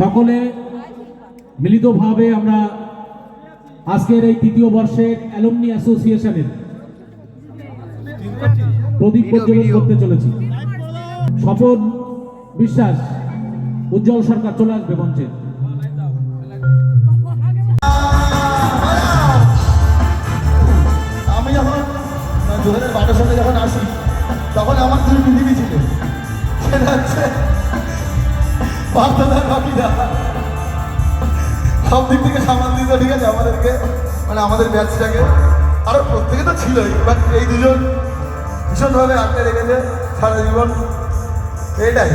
সকলে মিলিতভাবে আমরা আজকের এই তৃতীয় বর্ষের অ্যালুমনি অ্যাসোসিয়েশনের প্রদীপ প্রজ্বলন করতে চলেছি। স্বপন বিশ্বাস, উজ্জ্বল সরকার চলে আসবে মঞ্চে। আমি যখন 2012 সালে যখন আসি তখন আমার দুই পৃথিবী ছিল, সেটা হচ্ছে পার্থদার বাকিরা সব দিক থেকে সামাল দিত, ঠিক আছে আমাদেরকে, মানে আমাদের ব্যাচটাকে। আরও প্রত্যেকে তো ছিলই, বাট এই দুজন ভীষণভাবে আটকে রেখেছে সারা জীবন, এটাই।